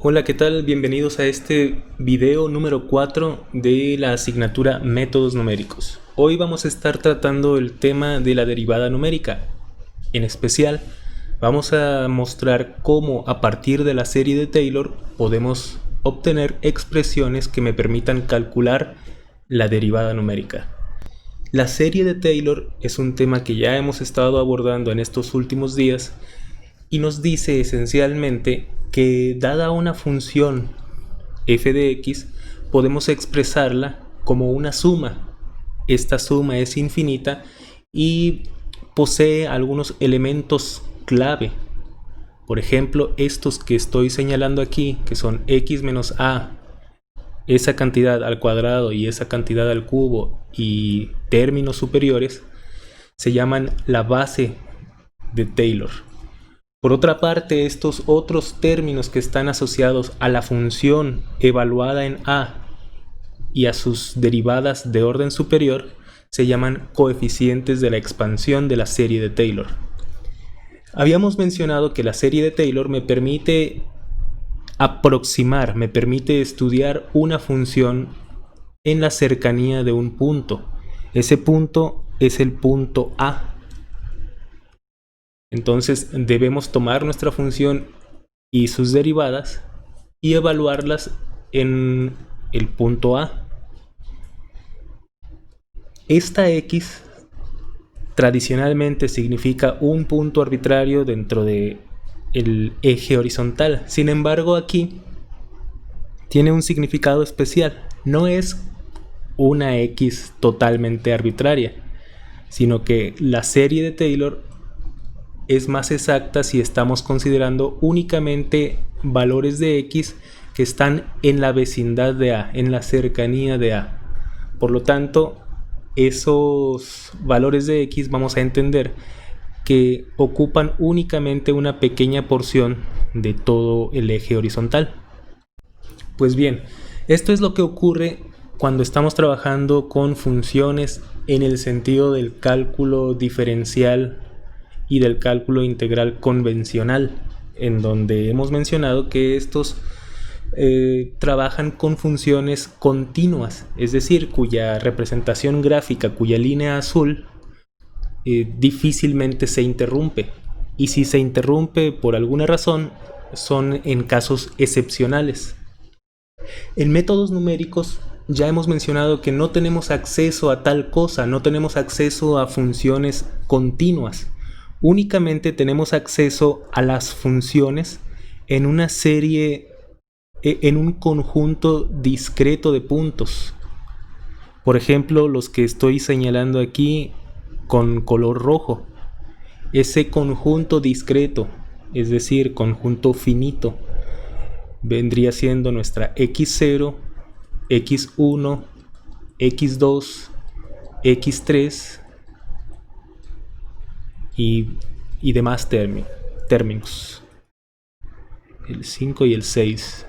Hola, ¿qué tal? Bienvenidos a este video número 4 de la asignatura Métodos Numéricos. Hoy vamos a estar tratando el tema de la derivada numérica. En especial, vamos a mostrar cómo a partir de la serie de Taylor podemos obtener expresiones que me permitan calcular la derivada numérica. La serie de Taylor es un tema que ya hemos estado abordando en estos últimos días y nos dice esencialmente que dada una función f de x, podemos expresarla como una suma. Esta suma es infinita y posee algunos elementos clave. Por ejemplo, estos que estoy señalando aquí, que son x menos a, esa cantidad al cuadrado y esa cantidad al cubo y términos superiores, se llaman la base de Taylor. Por otra parte, estos otros términos que están asociados a la función evaluada en a y a sus derivadas de orden superior se llaman coeficientes de la expansión de la serie de Taylor. Habíamos mencionado que la serie de Taylor me permite aproximar, me permite estudiar una función en la cercanía de un punto. Ese punto es el punto A. Entonces debemos tomar nuestra función y sus derivadas y evaluarlas en el punto A. Esta x tradicionalmente significa un punto arbitrario dentro del eje horizontal. Sin embargo, aquí tiene un significado especial. No es una x totalmente arbitraria, sino que la serie de Taylor es más exacta si estamos considerando únicamente valores de x que están en la vecindad de a, en la cercanía de a. Por lo tanto, esos valores de x vamos a entender que ocupan únicamente una pequeña porción de todo el eje horizontal. Pues bien, esto es lo que ocurre cuando estamos trabajando con funciones en el sentido del cálculo diferencial y del cálculo integral convencional, en donde hemos mencionado que estos trabajan con funciones continuas, es decir, cuya representación gráfica, cuya línea azul difícilmente se interrumpe, y si se interrumpe por alguna razón son en casos excepcionales. En métodos numéricos ya hemos mencionado que no tenemos acceso a tal cosa, no tenemos acceso a funciones continuas. Únicamente tenemos acceso a las funciones en una serie, en un conjunto discreto de puntos. Por ejemplo, los que estoy señalando aquí con color rojo. Ese conjunto discreto, es decir, conjunto finito, vendría siendo nuestra x0, x1, x2, x3 y demás términos, el 5 y el 6.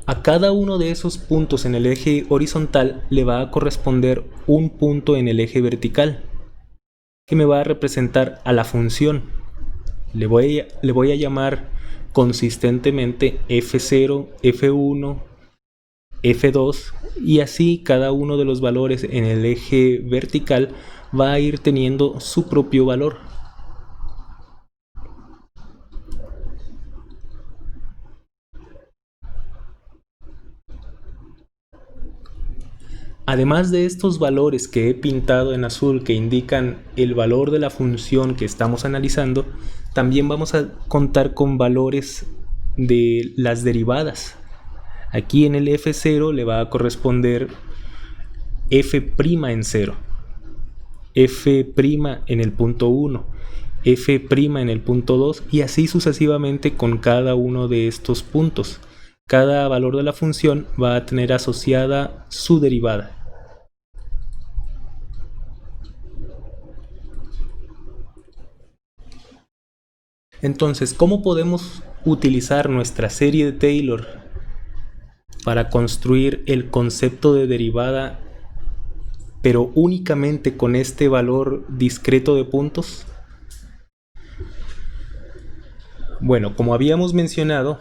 A cada uno de esos puntos en el eje horizontal le va a corresponder un punto en el eje vertical que me va a representar a la función. Le voy a llamar consistentemente f0, f1, f2, y así cada uno de los valores en el eje vertical va a ir teniendo su propio valor. Además de estos valores que he pintado en azul que indican el valor de la función que estamos analizando, también vamos a contar con valores de las derivadas. Aquí en el f0 le va a corresponder f' en 0, f' en el punto 1, f' en el punto 2 y así sucesivamente con cada uno de estos puntos. Cada valor de la función va a tener asociada su derivada. Entonces, ¿cómo podemos utilizar nuestra serie de Taylor para construir el concepto de derivada, pero únicamente con este valor discreto de puntos? Bueno, como habíamos mencionado,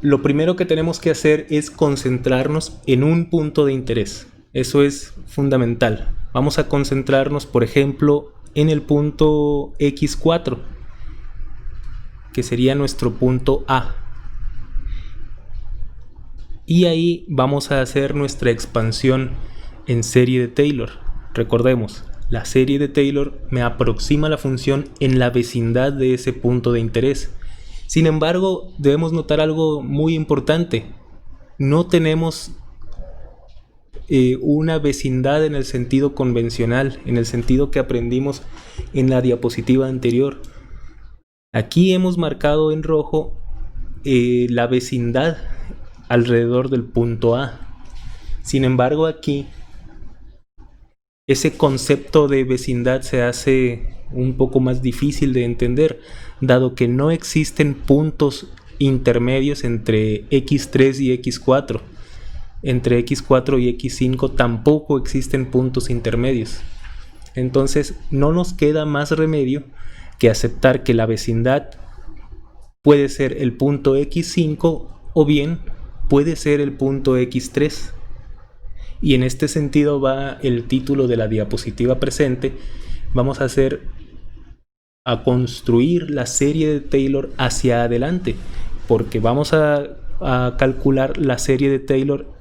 lo primero que tenemos que hacer es concentrarnos en un punto de interés. Eso es fundamental. Vamos a concentrarnos, por ejemplo, en el punto x4, que sería nuestro punto A. Y ahí vamos a hacer nuestra expansión en serie de Taylor. Recordemos, la serie de Taylor me aproxima la función en la vecindad de ese punto de interés. Sin embargo, debemos notar algo muy importante. No tenemos una vecindad en el sentido convencional, en el sentido que aprendimos en la diapositiva anterior. Aquí hemos marcado en rojo la vecindad alrededor del punto A. Sin embargo, aquí ese concepto de vecindad se hace un poco más difícil de entender, dado que no existen puntos intermedios entre x3 y x4. Entre x4 y x5 tampoco existen puntos intermedios. Entonces no nos queda más remedio que aceptar que la vecindad puede ser el punto x5 o bien puede ser el punto x3. Y en este sentido va el título de la diapositiva presente. Vamos a construir la serie de Taylor hacia adelante, porque vamos a calcular la serie de Taylor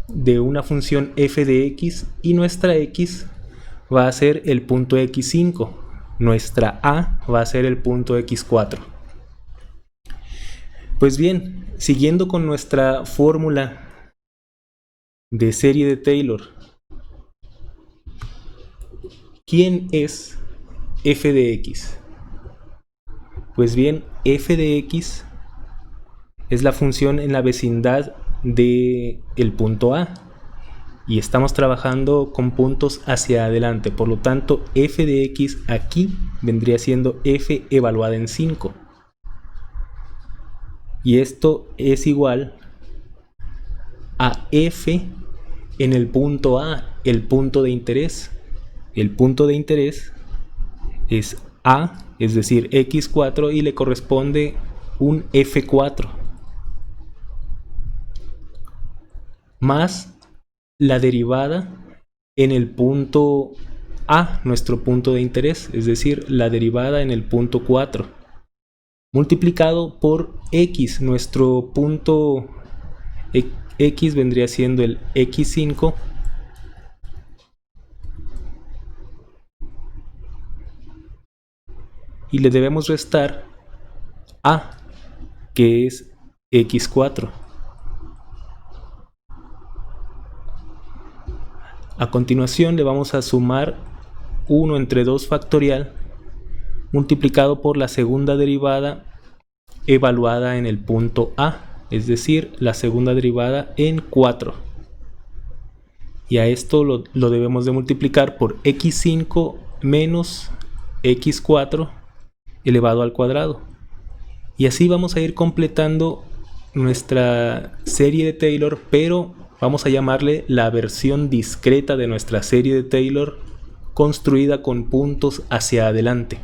de una función f de x, y nuestra x va a ser el punto x5, nuestra a va a ser el punto x4. Pues bien, siguiendo con nuestra fórmula de serie de Taylor, ¿quién es f de x? Pues bien, f de x es la función en la vecindad del punto A, y estamos trabajando con puntos hacia adelante. Por lo tanto, f de x aquí vendría siendo f evaluada en 5. Y esto es igual a f en el punto A, el punto de interés. El punto de interés es A, es decir, x4, y le corresponde un f4. Más la derivada en el punto A, nuestro punto de interés, es decir, la derivada en el punto 4, multiplicado por x, nuestro punto x vendría siendo el x5, y le debemos restar a, que es x4. A continuación le vamos a sumar 1 entre 2 factorial multiplicado por la segunda derivada evaluada en el punto A, es decir, la segunda derivada en 4. Y a esto lo debemos de multiplicar por x5 menos x4 elevado al cuadrado. Y así vamos a ir completando nuestra serie de Taylor, pero vamos a llamarle la versión discreta de nuestra serie de Taylor construida con puntos hacia adelante.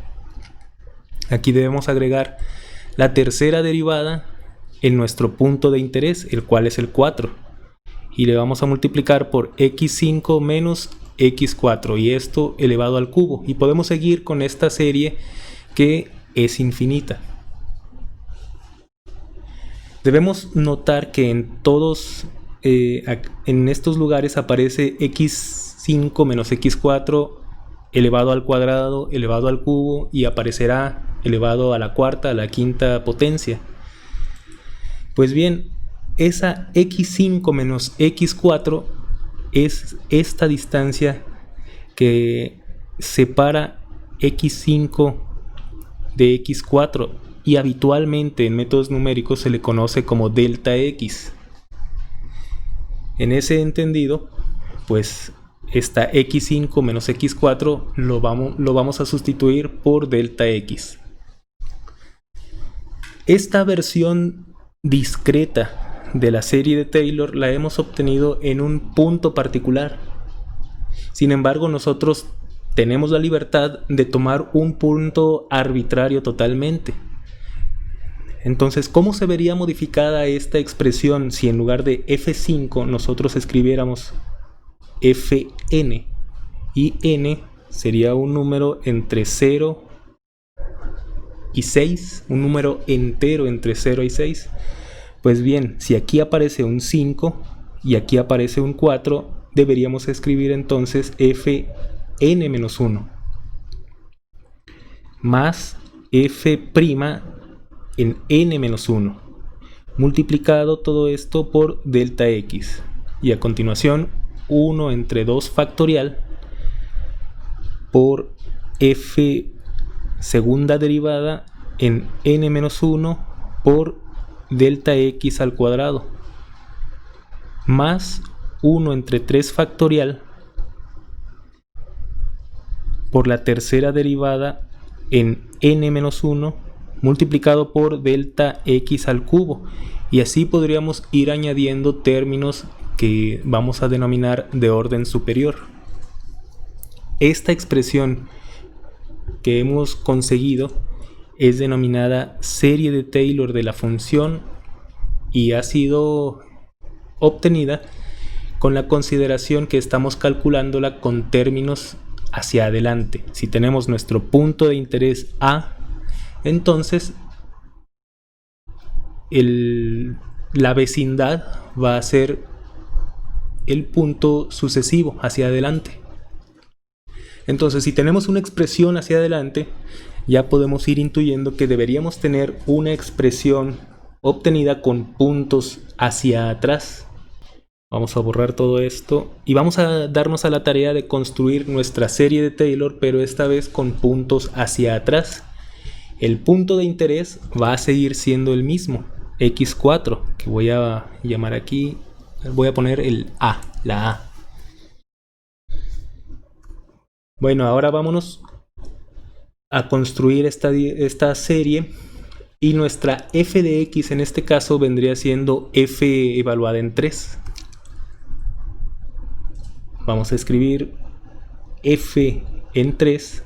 Aquí debemos agregar la tercera derivada en nuestro punto de interés, el cual es el 4, y le vamos a multiplicar por x5 menos x4, y esto elevado al cubo, y podemos seguir con esta serie que es infinita. Debemos notar que en todos en estos lugares aparece x5 menos x4 elevado al cuadrado, elevado al cubo, y aparecerá elevado a la cuarta, a la quinta potencia. Pues bien, esa x5 menos x4 es esta distancia que separa x5 de x4, y habitualmente en métodos numéricos se le conoce como delta x. En ese entendido, pues esta x5 menos x4 lo vamos a sustituir por delta x. Esta versión discreta de la serie de Taylor la hemos obtenido en un punto particular. Sin embargo, nosotros tenemos la libertad de tomar un punto arbitrario totalmente. Entonces, ¿cómo se vería modificada esta expresión si en lugar de f5 nosotros escribiéramos fn? Y n sería un número entre 0 y 6, un número entero entre 0 y 6. Pues bien, si aquí aparece un 5 y aquí aparece un 4, deberíamos escribir entonces fn-1 más f' en n-1, multiplicado todo esto por delta x, y a continuación 1 entre 2 factorial por f segunda derivada en n-1 por delta x al cuadrado, más 1 entre 3 factorial por la tercera derivada en n-1 multiplicado por delta x al cubo, y así podríamos ir añadiendo términos que vamos a denominar de orden superior. Esta expresión que hemos conseguido es denominada serie de Taylor de la función y ha sido obtenida con la consideración que estamos calculándola con términos hacia adelante. Si tenemos nuestro punto de interés A, entonces la vecindad va a ser el punto sucesivo hacia adelante. Entonces, si tenemos una expresión hacia adelante, ya podemos ir intuyendo que deberíamos tener una expresión obtenida con puntos hacia atrás. Vamos a borrar todo esto y vamos a darnos a la tarea de construir nuestra serie de Taylor, pero esta vez con puntos hacia atrás. El punto de interés va a seguir siendo el mismo, x4, que voy a llamar aquí, voy a poner el A, la A. Bueno, ahora vámonos a construir esta serie, y nuestra f de x en este caso vendría siendo f evaluada en 3. Vamos a escribir f en 3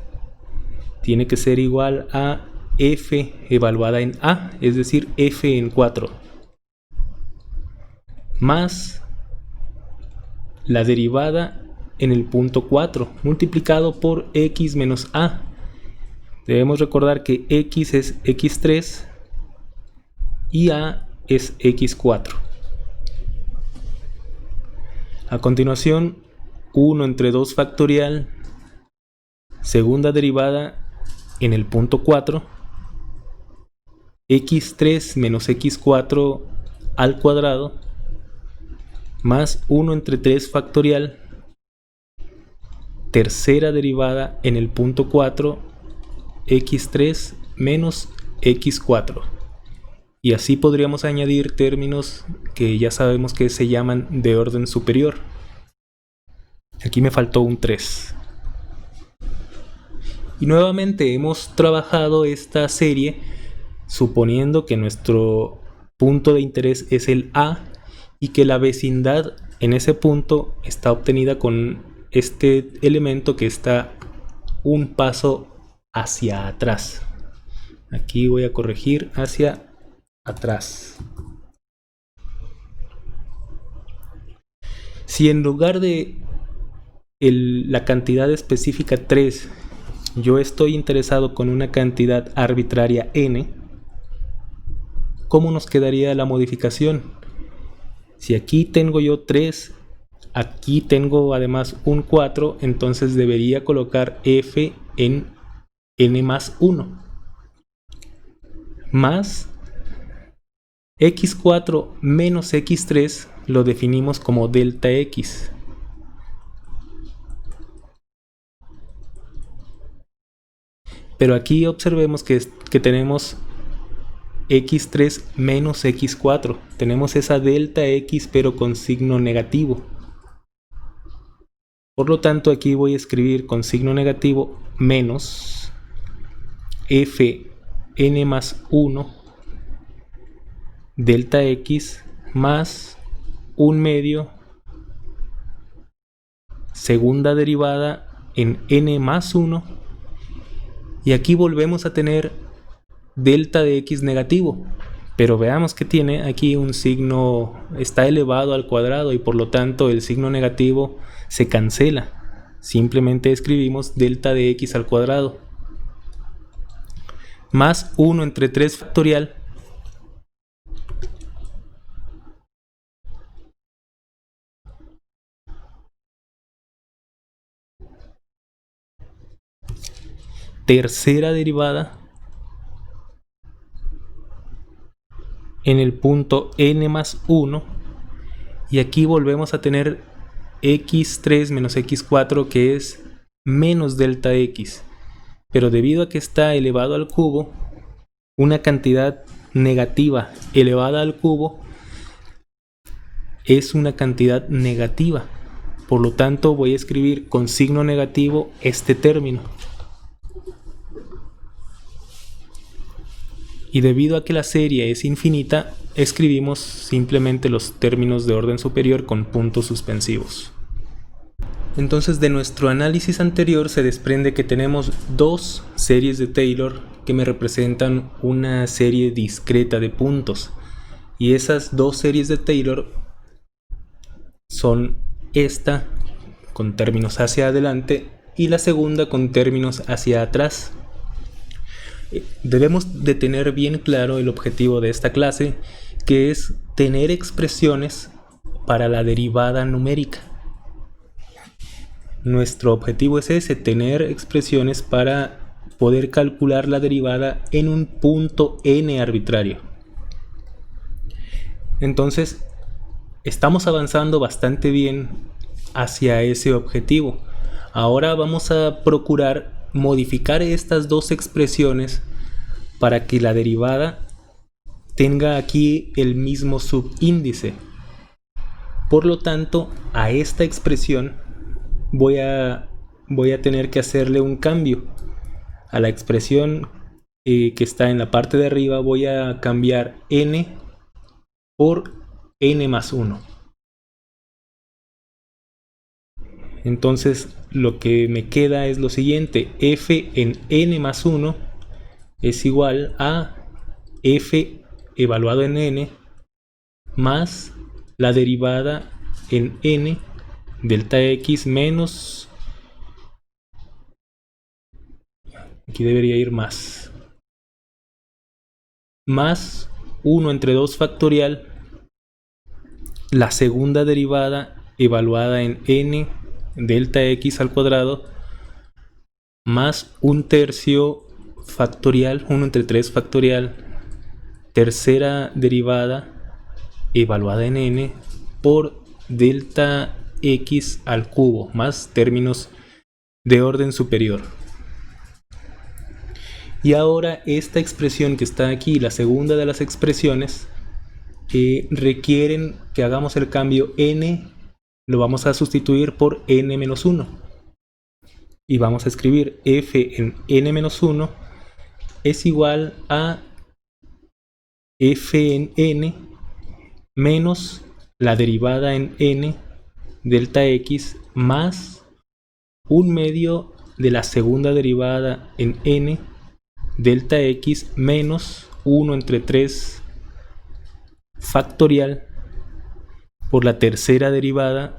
tiene que ser igual a f evaluada en a, es decir, f en 4, más la derivada en el punto 4 multiplicado por x menos a. Debemos recordar que x es x3 y a es x4. A continuación, 1 entre 2 factorial, segunda derivada en el punto 4, x3 menos x4 al cuadrado, más 1 entre 3 factorial, tercera derivada en el punto 4, x3 menos x4. Y así podríamos añadir términos que ya sabemos que se llaman de orden superior. Aquí me faltó un 3. Y nuevamente hemos trabajado esta serie suponiendo que nuestro punto de interés es el A y que la vecindad en ese punto está obtenida con este elemento que está un paso hacia atrás. Aquí voy a corregir hacia atrás. Si en lugar de la cantidad específica 3, yo estoy interesado con una cantidad arbitraria n, ¿cómo nos quedaría la modificación? Si aquí tengo yo 3, aquí tengo además un 4, entonces debería colocar f en n más 1, más x4 menos x3 lo definimos como delta x. Pero aquí observemos que tenemos x3 menos x4. Tenemos esa delta x pero con signo negativo. Por lo tanto, aquí voy a escribir con signo negativo menos f n más 1 delta x más 1 medio segunda derivada en n más 1, y aquí volvemos a tener delta de x negativo, pero veamos que tiene aquí un signo, está elevado al cuadrado y por lo tanto el signo negativo se cancela. Simplemente escribimos delta de x al cuadrado más 1 entre 3 factorial tercera derivada en el punto n más 1, y aquí volvemos a tener x3 menos x4, que es menos delta x, pero debido a que está elevado al cubo, una cantidad negativa elevada al cubo es una cantidad negativa, por lo tanto voy a escribir con signo negativo este término. Y debido a que la serie es infinita, escribimos simplemente los términos de orden superior con puntos suspensivos. Entonces, de nuestro análisis anterior se desprende que tenemos dos series de Taylor que me representan una serie discreta de puntos. Y esas dos series de Taylor son esta con términos hacia adelante y la segunda con términos hacia atrás. Debemos de tener bien claro el objetivo de esta clase, que es tener expresiones para la derivada numérica. Nuestro objetivo es ese, tener expresiones para poder calcular la derivada en un punto n arbitrario. Entonces, estamos avanzando bastante bien hacia ese objetivo. Ahora vamos a procurar modificar estas dos expresiones para que la derivada tenga aquí el mismo subíndice. Por lo tanto, a esta expresión voy a tener que hacerle un cambio. A la expresión que está en la parte de arriba voy a cambiar n por n más 1. Entonces lo que me queda es lo siguiente: f en n más 1 es igual a f evaluado en n más la derivada en n delta x menos, aquí debería ir más 1 entre 2 factorial, la segunda derivada evaluada en n delta x al cuadrado más 1/3 factorial, 1 entre 3 factorial, tercera derivada evaluada en n por delta x al cubo más términos de orden superior. Y ahora esta expresión que está aquí, la segunda de las expresiones, requieren que hagamos el cambio n, lo vamos a sustituir por n menos 1. Y vamos a escribir f en n menos 1 es igual a f en n menos la derivada en n delta x más 1/2 de la segunda derivada en n delta x menos 1 entre 3 factorial por la tercera derivada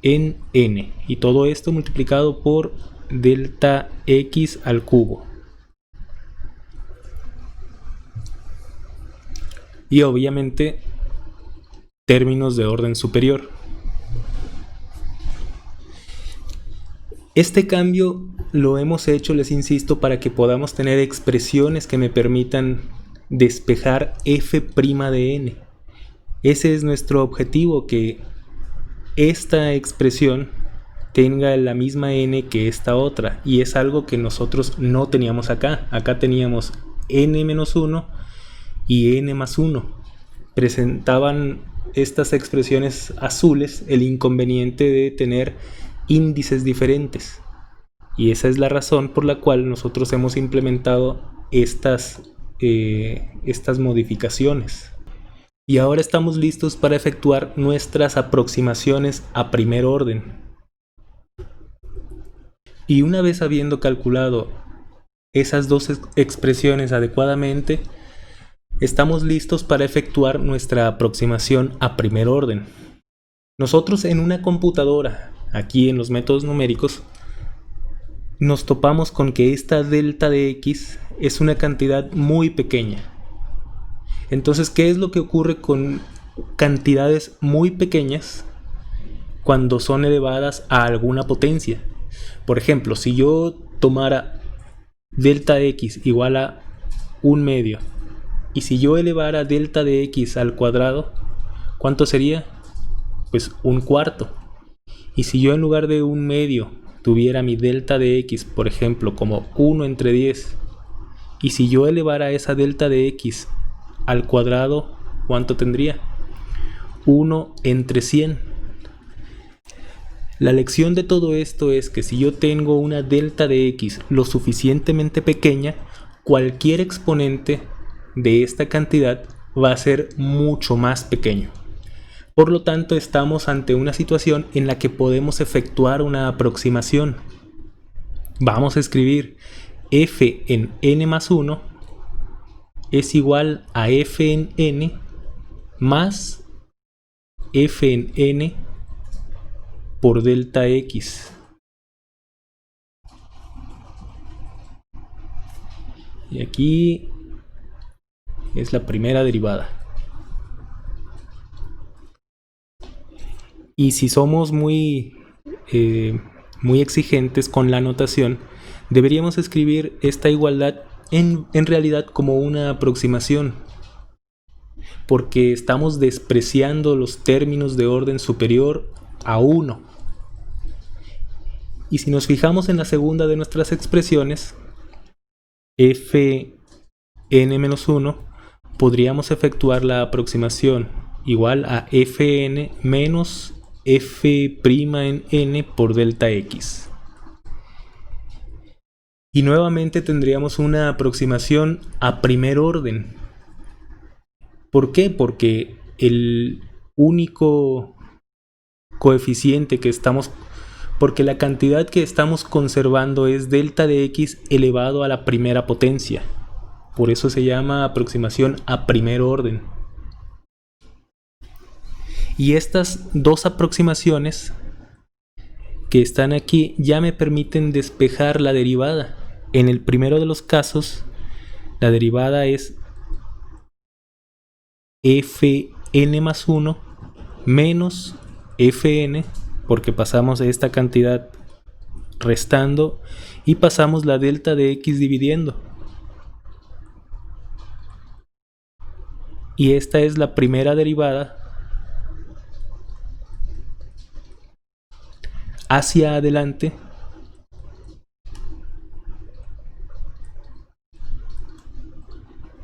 en n, y todo esto multiplicado por delta x al cubo. Y obviamente términos de orden superior. Este cambio lo hemos hecho, les insisto, para que podamos tener expresiones que me permitan despejar f' de n. Ese es nuestro objetivo, que esta expresión tenga la misma n que esta otra, y es algo que nosotros no teníamos acá. Acá teníamos n menos 1 y n más 1. Presentaban estas expresiones azules el inconveniente de tener índices diferentes, y esa es la razón por la cual nosotros hemos implementado estas modificaciones. Y ahora estamos listos para efectuar nuestras aproximaciones a primer orden. Y una vez habiendo calculado esas dos expresiones adecuadamente, estamos listos para efectuar nuestra aproximación a primer orden. Nosotros en una computadora, aquí en los métodos numéricos, nos topamos con que esta delta de x es una cantidad muy pequeña. Entonces, ¿qué es lo que ocurre con cantidades muy pequeñas cuando son elevadas a alguna potencia? Por ejemplo, si yo tomara delta de x igual a 1/2, y si yo elevara delta de x al cuadrado, ¿cuánto sería? Pues 1/4. Y si yo en lugar de 1/2 tuviera mi delta de x, por ejemplo, como 1/10, y si yo elevara esa delta de x al cuadrado, ¿cuánto tendría? 1/100. La lección de todo esto es que si yo tengo una delta de x lo suficientemente pequeña, cualquier exponente de esta cantidad va a ser mucho más pequeño. Por lo tanto, estamos ante una situación en la que podemos efectuar una aproximación. Vamos a escribir f en n más 1 es igual a f en n más f en n por delta x. Y aquí es la primera derivada. Y si somos muy exigentes con la notación, deberíamos escribir esta igualdad en realidad como una aproximación, porque estamos despreciando los términos de orden superior a 1. Y si nos fijamos en la segunda de nuestras expresiones, fn-1, podríamos efectuar la aproximación igual a fn menos f' en n por delta x. Y nuevamente tendríamos una aproximación a primer orden. ¿Por qué? Porque el único coeficiente porque la cantidad que estamos conservando es delta de x elevado a la primera potencia. Por eso se llama aproximación a primer orden. Y estas dos aproximaciones que están aquí ya me permiten despejar la derivada. En el primero de los casos, la derivada es fn más 1 menos fn, porque pasamos esta cantidad restando y pasamos la delta de x dividiendo. Y esta es la primera derivada hacia adelante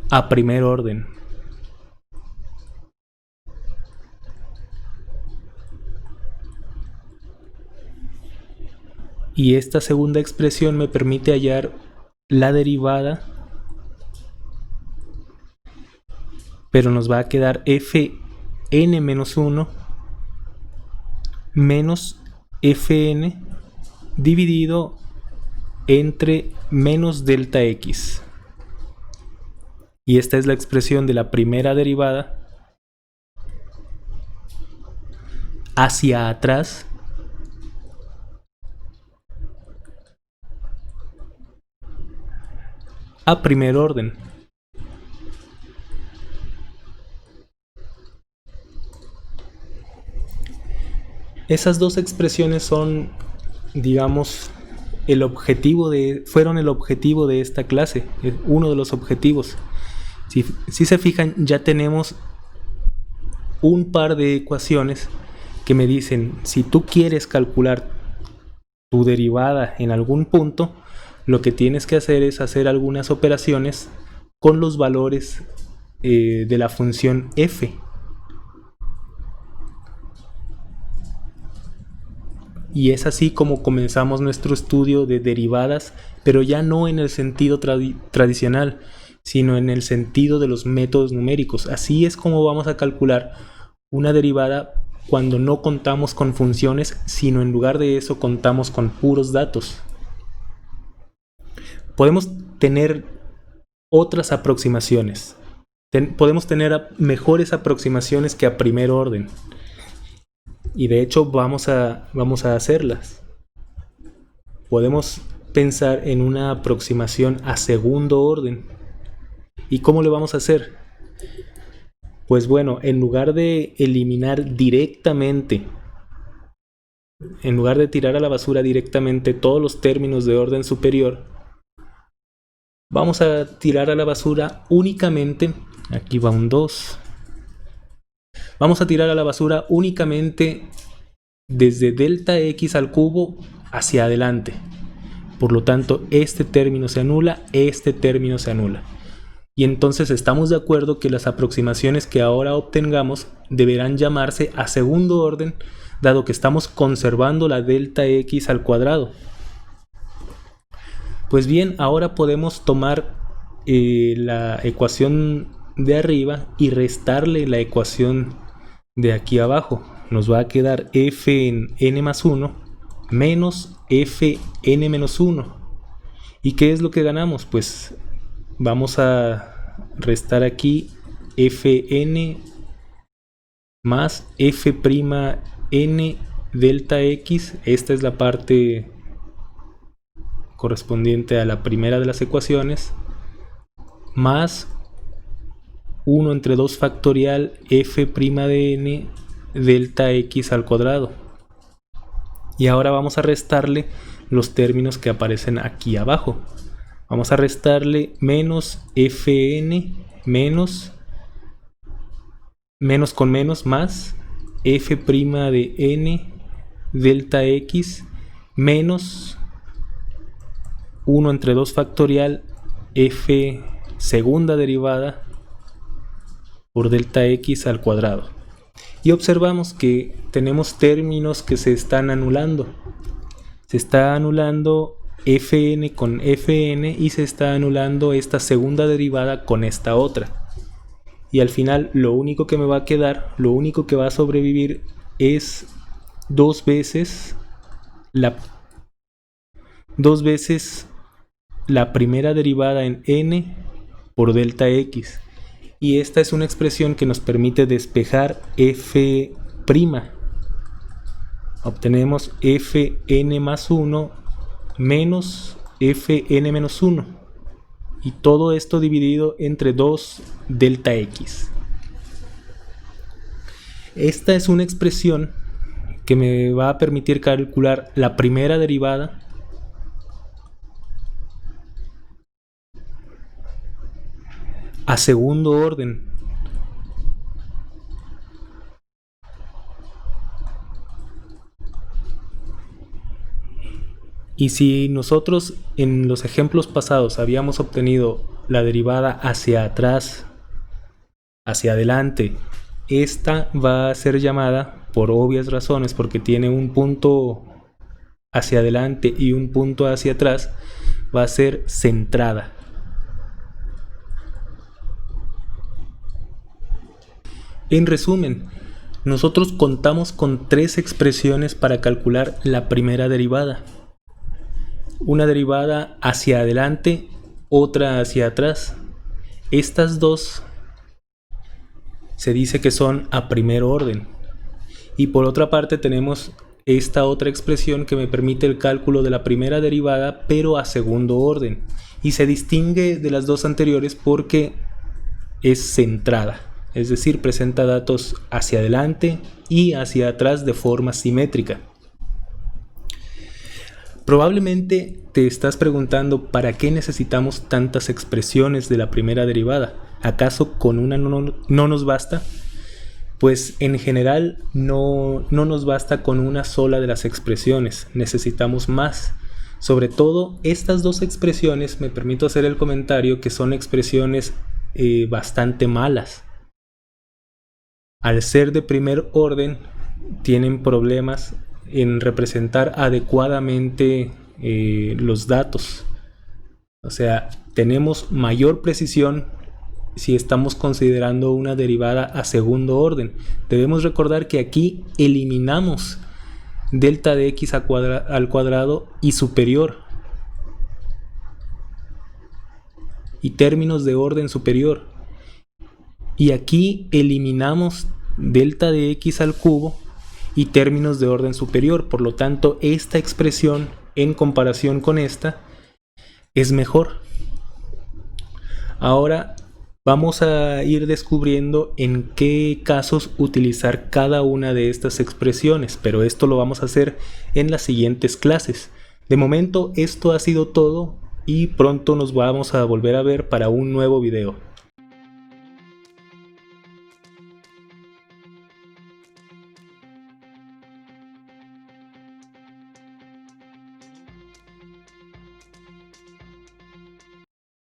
a primer orden. Y esta segunda expresión me permite hallar la derivada, pero nos va a quedar fn menos 1 menos fn dividido entre menos delta x. Y esta es la expresión de la primera derivada hacia atrás a primer orden. Esas dos expresiones son, digamos, fueron el objetivo de esta clase, uno de los objetivos. Si se fijan, ya tenemos un par de ecuaciones que me dicen, si tú quieres calcular tu derivada en algún punto, lo que tienes que hacer es hacer algunas operaciones con los valores de la función f. Y es así como comenzamos nuestro estudio de derivadas, pero ya no en el sentido tradicional, sino en el sentido de los métodos numéricos. Así es como vamos a calcular una derivada cuando no contamos con funciones, sino en lugar de eso contamos con puros datos. podemos tener otras aproximaciones. Podemos tener mejores aproximaciones que a primer orden. Y de hecho vamos a hacerlas. Podemos pensar en una aproximación a segundo orden. ¿Y cómo lo vamos a hacer? Pues bueno, en lugar de eliminar directamente, en lugar de tirar a la basura directamente todos los términos de orden superior, vamos a tirar a la basura únicamente, aquí va un 2, vamos a tirar a la basura únicamente desde delta x al cubo hacia adelante. Por lo tanto, este término se anula, este término se anula. Y entonces estamos de acuerdo que las aproximaciones que ahora obtengamos deberán llamarse a segundo orden, dado que estamos conservando la delta x al cuadrado. Pues bien, ahora podemos tomar la ecuación de arriba y restarle la ecuación de aquí abajo. Nos va a quedar f en n más 1 menos f n menos 1. ¿Y qué es lo que ganamos? Pues vamos a restar aquí fn más f'n delta x. Esta es la parte correspondiente a la primera de las ecuaciones, más 1 entre 2 factorial f' de n delta x al cuadrado. Y ahora vamos a restarle los términos que aparecen aquí abajo. Vamos a restarle menos fn menos con menos más f' de n delta x menos 1 entre 2 factorial f segunda derivada por delta x al cuadrado. Y observamos que tenemos términos que se están anulando. Se está anulando fn con fn y se está anulando esta segunda derivada con esta otra. Y al final lo único que me va a quedar, lo único que va a sobrevivir es dos veces la primera derivada en n por delta x. Y esta es una expresión que nos permite despejar f'. Obtenemos fn más 1 menos fn menos 1. Y todo esto dividido entre 2 delta x. Esta es una expresión que me va a permitir calcular la primera derivada a segundo orden. Y si nosotros en los ejemplos pasados habíamos obtenido la derivada hacia atrás, hacia adelante, esta va a ser llamada, por obvias razones, porque tiene un punto hacia adelante y un punto hacia atrás, va a ser centrada. En resumen, nosotros contamos con tres expresiones para calcular la primera derivada. Una derivada hacia adelante, otra hacia atrás. Estas dos se dice que son a primer orden. Y por otra parte tenemos esta otra expresión que me permite el cálculo de la primera derivada, pero a segundo orden. Y se distingue de las dos anteriores porque es centrada. Es decir, presenta datos hacia adelante y hacia atrás de forma simétrica. Probablemente te estás preguntando ¿para qué necesitamos tantas expresiones de la primera derivada? ¿Acaso con una no nos basta? Pues en general no nos basta con una sola de las expresiones, necesitamos más. Sobre todo estas dos expresiones, me permito hacer el comentario que son expresiones bastante malas. Al ser de primer orden, tienen problemas en representar adecuadamente los datos. O sea, tenemos mayor precisión si estamos considerando una derivada a segundo orden. Debemos recordar que aquí eliminamos delta de x al cuadrado y superior. y términos de orden superior. Y aquí eliminamos delta de x al cubo y términos de orden superior. Por lo tanto, esta expresión en comparación con esta es mejor. Ahora vamos a ir descubriendo en qué casos utilizar cada una de estas expresiones, pero esto lo vamos a hacer en las siguientes clases. De momento esto ha sido todo y pronto nos vamos a volver a ver para un nuevo video.